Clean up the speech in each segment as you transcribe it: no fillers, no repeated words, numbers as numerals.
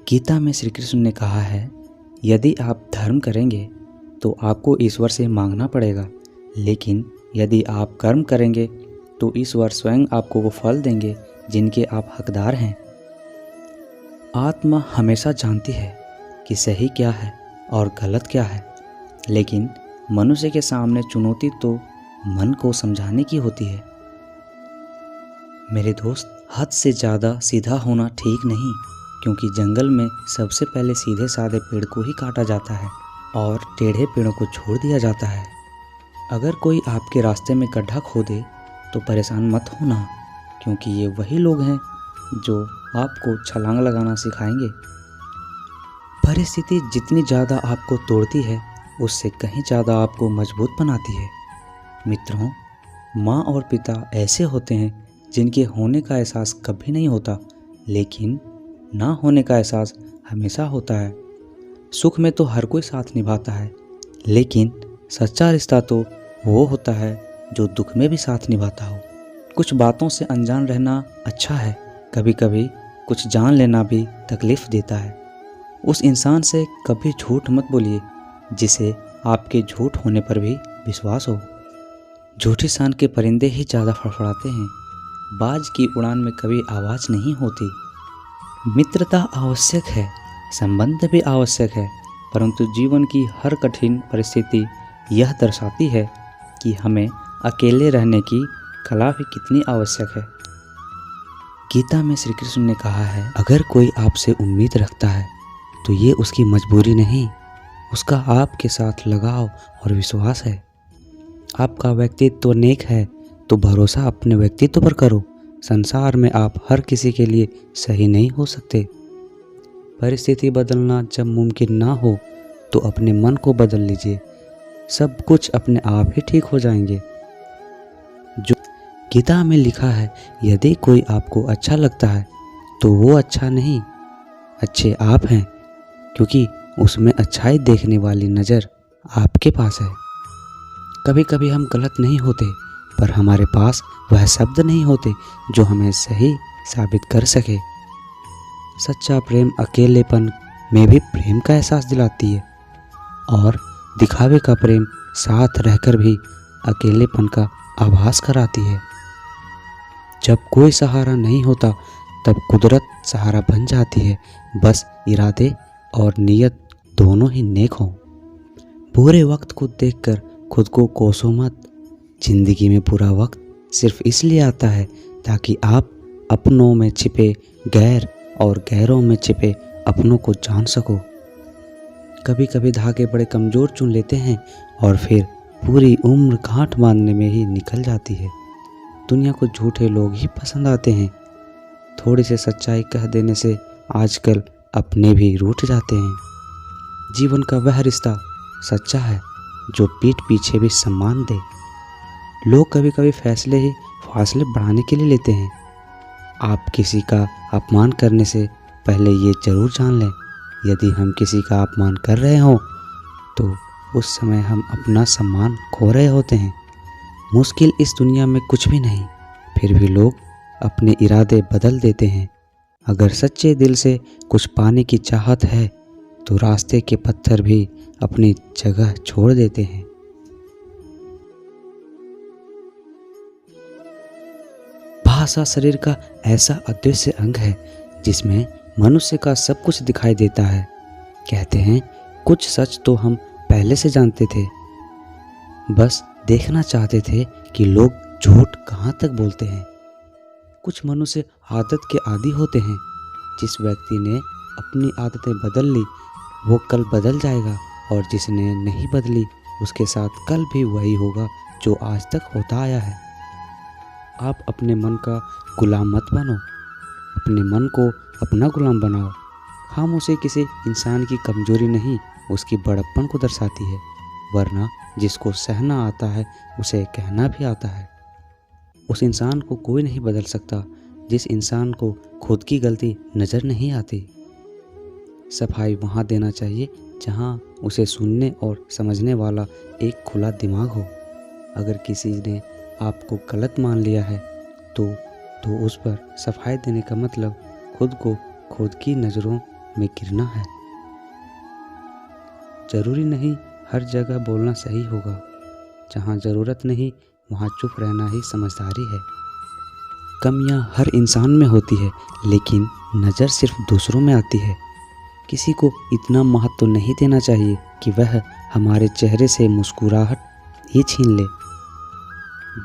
गीता में श्री कृष्ण ने कहा है, यदि आप धर्म करेंगे तो आपको ईश्वर से मांगना पड़ेगा, लेकिन यदि आप कर्म करेंगे तो ईश्वर स्वयं आपको वो फल देंगे जिनके आप हकदार हैं। आत्मा हमेशा जानती है कि सही क्या है और गलत क्या है, लेकिन मनुष्य के सामने चुनौती तो मन को समझाने की होती है। मेरे दोस्त, हद से ज़्यादा सीधा होना ठीक नहीं, क्योंकि जंगल में सबसे पहले सीधे साधे पेड़ को ही काटा जाता है और टेढ़े पेड़ों को छोड़ दिया जाता है। अगर कोई आपके रास्ते में गड्ढा खोदे तो परेशान मत होना, क्योंकि ये वही लोग हैं जो आपको छलांग लगाना सिखाएंगे। परिस्थिति जितनी ज़्यादा आपको तोड़ती है, उससे कहीं ज़्यादा आपको मजबूत बनाती है। मित्रों, माँ और पिता ऐसे होते हैं जिनके होने का एहसास कभी नहीं होता, लेकिन ना होने का एहसास हमेशा होता है। सुख में तो हर कोई साथ निभाता है, लेकिन सच्चा रिश्ता तो वो होता है जो दुख में भी साथ निभाता हो। कुछ बातों से अनजान रहना अच्छा है, कभी कभी कुछ जान लेना भी तकलीफ देता है। उस इंसान से कभी झूठ मत बोलिए जिसे आपके झूठ होने पर भी विश्वास हो। झूठी शान के परिंदे ही ज़्यादा फड़फड़ाते हैं, बाज की उड़ान में कभी आवाज़ नहीं होती। मित्रता आवश्यक है, संबंध भी आवश्यक है, परंतु जीवन की हर कठिन परिस्थिति यह दर्शाती है कि हमें अकेले रहने की कला भी कितनी आवश्यक है। गीता में श्री कृष्ण ने कहा है, अगर कोई आपसे उम्मीद रखता है तो ये उसकी मजबूरी नहीं, उसका आपके साथ लगाव और विश्वास है। आपका व्यक्तित्व नेक है तो भरोसा अपने व्यक्तित्व पर करो। संसार में आप हर किसी के लिए सही नहीं हो सकते। परिस्थिति बदलना जब मुमकिन ना हो तो अपने मन को बदल लीजिए, सब कुछ अपने आप ही ठीक हो जाएंगे। जो गीता में लिखा है, यदि कोई आपको अच्छा लगता है तो वो अच्छा नहीं, अच्छे आप हैं, क्योंकि उसमें अच्छाई देखने वाली नज़र आपके पास है। कभी कभी हम गलत नहीं होते, पर हमारे पास वह शब्द नहीं होते जो हमें सही साबित कर सके। सच्चा प्रेम अकेलेपन में भी प्रेम का एहसास दिलाती है, और दिखावे का प्रेम साथ रहकर भी अकेलेपन का आभास कराती है। जब कोई सहारा नहीं होता तब कुदरत सहारा बन जाती है, बस इरादे और नीयत दोनों ही नेक हों। बुरे वक्त को देखकर खुद को कोसो मत। जिंदगी में बुरा वक्त सिर्फ इसलिए आता है ताकि आप अपनों में छिपे गैर और गैरों में छिपे अपनों को जान सको। कभी कभी धागे बड़े कमज़ोर चुन लेते हैं और फिर पूरी उम्र गांठ बांधने में ही निकल जाती है। दुनिया को झूठे लोग ही पसंद आते हैं। थोड़ी सी सच्चाई कह देने से आजकल अपने भी रूठ जाते हैं। जीवन का वह रिश्ता सच्चा है जो पीठ पीछे भी सम्मान दे। लोग कभी कभी फासले बढ़ाने के लिए लेते हैं। आप किसी का अपमान करने से पहले ये जरूर जान लें, यदि हम किसी का अपमान कर रहे हों तो उस समय हम अपना सम्मान खो रहे होते हैं। मुश्किल इस दुनिया में कुछ भी नहीं, फिर भी लोग अपने इरादे बदल देते हैं। अगर सच्चे दिल से कुछ पाने की चाहत है तो रास्ते के पत्थर भी अपनी जगह छोड़ देते हैं। भाषा शरीर का ऐसा अदृश्य अंग है जिसमें मनुष्य का सब कुछ दिखाई देता है। कहते हैं, कुछ सच तो हम पहले से जानते थे, बस देखना चाहते थे कि लोग झूठ कहाँ तक बोलते हैं। कुछ मनुष्य आदत के आदी होते हैं। जिस व्यक्ति ने अपनी आदतें बदल ली वो कल बदल जाएगा, और जिसने नहीं बदली उसके साथ कल भी वही होगा जो आज तक होता आया है। आप अपने मन का गुलाम मत बनो, अपने मन को अपना गुलाम बनाओ। खामोशी किसी इंसान की कमजोरी नहीं, उसकी बड़प्पन को दर्शाती है, वरना जिसको सहना आता है उसे कहना भी आता है। उस इंसान को कोई नहीं बदल सकता जिस इंसान को खुद की गलती नज़र नहीं आती। सफाई वहाँ देना चाहिए जहाँ उसे सुनने और समझने वाला एक खुला दिमाग हो। अगर किसी ने आपको गलत मान लिया है तो उस पर सफाई देने का मतलब खुद को खुद की नज़रों में गिरना है। ज़रूरी नहीं हर जगह बोलना सही होगा। जहाँ ज़रूरत नहीं वहाँ चुप रहना ही समझदारी है। कमियाँ हर इंसान में होती है, लेकिन नज़र सिर्फ दूसरों में आती है। किसी को इतना महत्व तो नहीं देना चाहिए कि वह हमारे चेहरे से मुस्कुराहट ही छीन ले।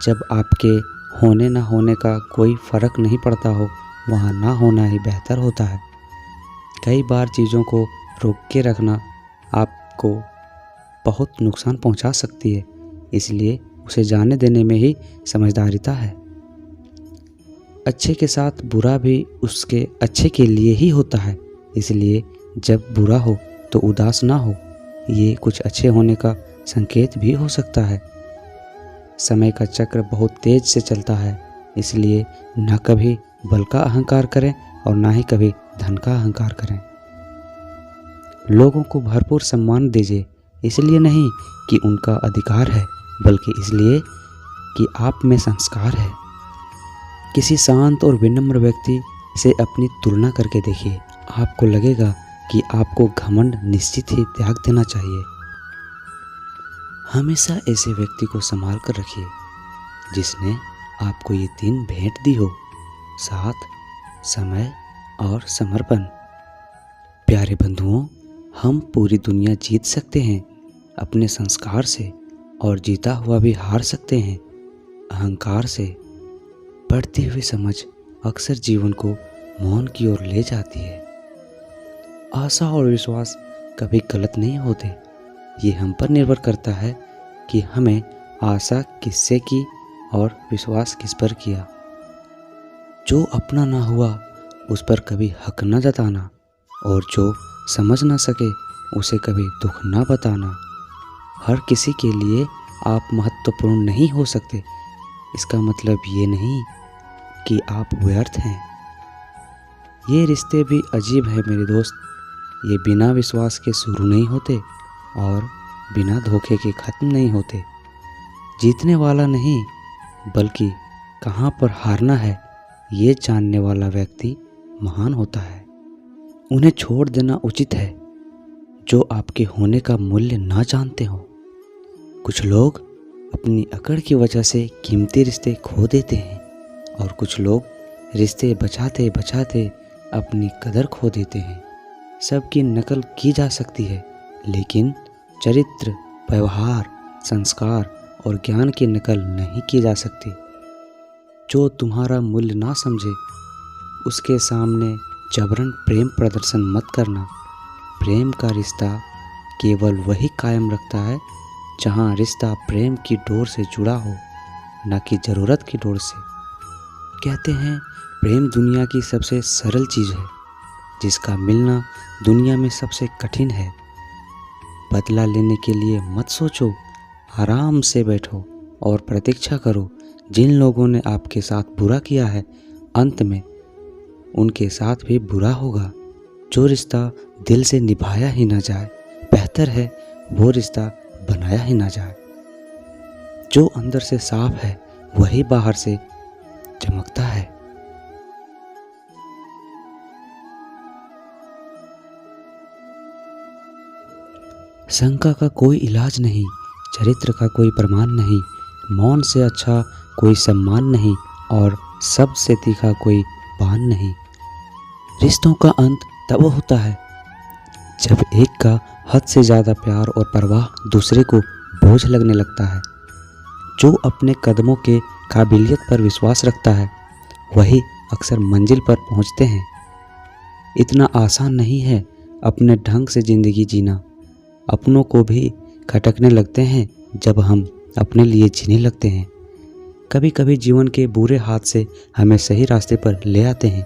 जब आपके होने ना होने का कोई फ़र्क नहीं पड़ता हो, वहाँ ना होना ही बेहतर होता है। कई बार चीज़ों को रोक के रखना आपको बहुत नुकसान पहुँचा सकती है, इसलिए उसे जाने देने में ही समझदारिता है। अच्छे के साथ बुरा भी उसके अच्छे के लिए ही होता है, इसलिए जब बुरा हो तो उदास ना हो। ये कुछ अच्छे होने का संकेत भी हो सकता है। समय का चक्र बहुत तेज से चलता है, इसलिए ना कभी बल का अहंकार करें और ना ही कभी धन का अहंकार करें। लोगों को भरपूर सम्मान दीजिए, इसलिए नहीं कि उनका अधिकार है, बल्कि इसलिए कि आप में संस्कार है। किसी शांत और विनम्र व्यक्ति से अपनी तुलना करके देखिए, आपको लगेगा कि आपको घमंड निश्चित ही त्याग देना चाहिए। हमेशा ऐसे व्यक्ति को संभाल कर रखिए जिसने आपको ये 3 भेंट दी हो: साथ, समय और समर्पण। प्यारे बंधुओं, हम पूरी दुनिया जीत सकते हैं अपने संस्कार से, और जीता हुआ भी हार सकते हैं अहंकार से। बढ़ती हुई समझ अक्सर जीवन को मौन की ओर ले जाती है। आशा और विश्वास कभी गलत नहीं होते। ये हम पर निर्भर करता है कि हमें आशा किससे की और विश्वास किस पर किया। जो अपना ना हुआ उस पर कभी हक न जताना, और जो समझ ना सके उसे कभी दुख ना बताना। हर किसी के लिए आप महत्वपूर्ण नहीं हो सकते, इसका मतलब ये नहीं कि आप व्यर्थ हैं। ये रिश्ते भी अजीब है मेरे दोस्त। ये बिना विश्वास के शुरू नहीं होते और बिना धोखे के ख़त्म नहीं होते। जीतने वाला नहीं, बल्कि कहाँ पर हारना है ये जानने वाला व्यक्ति महान होता है। उन्हें छोड़ देना उचित है जो आपके होने का मूल्य ना जानते हो। कुछ लोग अपनी अकड़ की वजह से कीमती रिश्ते खो देते हैं, और कुछ लोग रिश्ते बचाते बचाते अपनी कदर खो देते हैं। सबकी नकल की जा सकती है, लेकिन चरित्र, व्यवहार, संस्कार और ज्ञान की नकल नहीं की जा सकती। जो तुम्हारा मूल्य ना समझे उसके सामने जबरन प्रेम प्रदर्शन मत करना। प्रेम का रिश्ता केवल वही कायम रखता है जहाँ रिश्ता प्रेम की डोर से जुड़ा हो, न कि ज़रूरत की डोर से। कहते हैं प्रेम दुनिया की सबसे सरल चीज़ है, जिसका मिलना दुनिया में सबसे कठिन है। बदला लेने के लिए मत सोचो, आराम से बैठो और प्रतीक्षा करो। जिन लोगों ने आपके साथ बुरा किया है, अंत में उनके साथ भी बुरा होगा। जो रिश्ता दिल से निभाया ही ना जाए, बेहतर है वो रिश्ता बनाया ही ना जाए। जो अंदर से साफ है वही बाहर से चमकता है। शंका का कोई इलाज नहीं, चरित्र का कोई प्रमाण नहीं, मौन से अच्छा कोई सम्मान नहीं, और शब्द से तीखा कोई बान नहीं। रिश्तों का अंत तब होता है जब एक का हद से ज़्यादा प्यार और परवाह दूसरे को बोझ लगने लगता है। जो अपने कदमों के काबिलियत पर विश्वास रखता है वही अक्सर मंजिल पर पहुंचते हैं। इतना आसान नहीं है अपने ढंग से ज़िंदगी जीना। अपनों को भी खटकने लगते हैं जब हम अपने लिए जीने लगते हैं। कभी कभी जीवन के बुरे हाथ से हमें सही रास्ते पर ले आते हैं।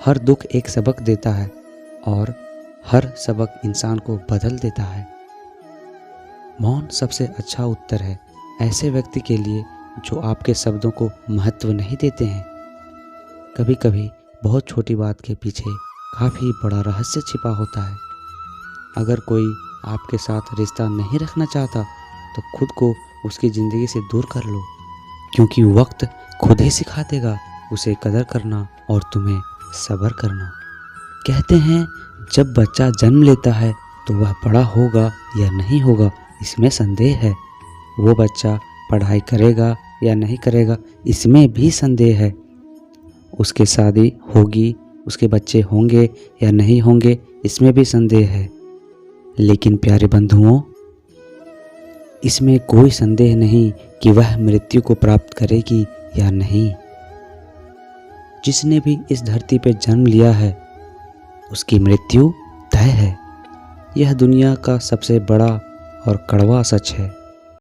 हर दुख एक सबक देता है और हर सबक इंसान को बदल देता है। मौन सबसे अच्छा उत्तर है ऐसे व्यक्ति के लिए जो आपके शब्दों को महत्व नहीं देते हैं। कभी कभी बहुत छोटी बात के पीछे काफ़ी बड़ा रहस्य छिपा होता है। अगर कोई आपके साथ रिश्ता नहीं रखना चाहता तो खुद को उसकी ज़िंदगी से दूर कर लो, क्योंकि वक्त खुद ही सिखा देगा उसे कदर करना और तुम्हें सब्र करना। कहते हैं जब बच्चा जन्म लेता है तो वह बड़ा होगा या नहीं होगा, इसमें संदेह है। वो बच्चा पढ़ाई करेगा या नहीं करेगा, इसमें भी संदेह है। उसकी शादी होगी, उसके बच्चे होंगे या नहीं होंगे, इसमें भी संदेह है। लेकिन प्यारे बंधुओं, इसमें कोई संदेह नहीं कि वह मृत्यु को प्राप्त करेगी या नहीं। जिसने भी इस धरती पर जन्म लिया है उसकी मृत्यु तय है। यह दुनिया का सबसे बड़ा और कड़वा सच है।